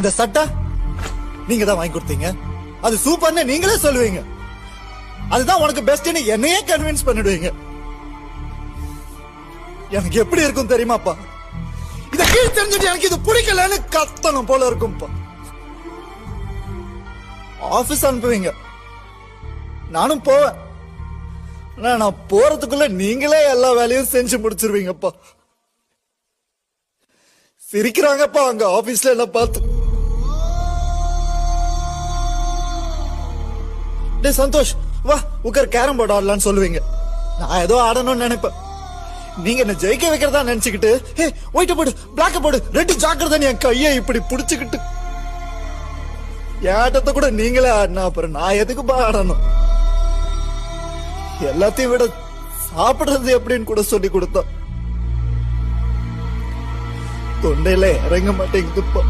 இந்த சட்டை நீங்க தான் வாங்கி கொடுத்தீங்க, அது சூப்பர்னு நீங்களே சொல்லுவீங்க, அதுதான் உனக்கு பெஸ்ட்னு என்னையே கன்வின்ஸ் பண்ணிடுவீங்க. எனக்கு எப்படி இருக்கும் தெரியுமாப்பா? இத கீழ் தெரிஞ்சுட்டு எனக்கு இது பிடிக்கலன்னு கத்தணும் போல இருக்கும்பா. ஆபீஸ் அனுப்புவீங்க, நானும் போவேன். நான் போறதுக்குள்ள நீங்களே எல்லா வேலையும் செஞ்சு முடிச்சிருவீங்கப்பா. சிரிக்கிறாங்கப்பா அங்க ஆபீஸ்ல என்ன பார்த்து. டே சந்தோஷ், வா உட்கார் கேரம் போர்டு ஆடலான்னு சொல்லுவீங்க. நான் ஏதோ ஆடணும்னு நினைப்பேன். நீங்க என்ன ஜெயிக்க வைக்கிறதா நினைச்சுக்கிட்டு, ஹே ஒயிட் போடு, பிளாக் போடு, ரெட் ஜாக்கிரதை என் கையை இப்படி புடிச்சுக்கிட்டு ஏட்டத்தை கூட நீங்களே ஆடினா அப்புறம் நான் எதுக்குப்பா ஆடணும்? எல்லாத்தையும் விட சாப்பிடுறது எப்படின்னு கூட சொல்லி கொடுத்தா தொண்டையில இறங்க மாட்டேங்குதுப்பா.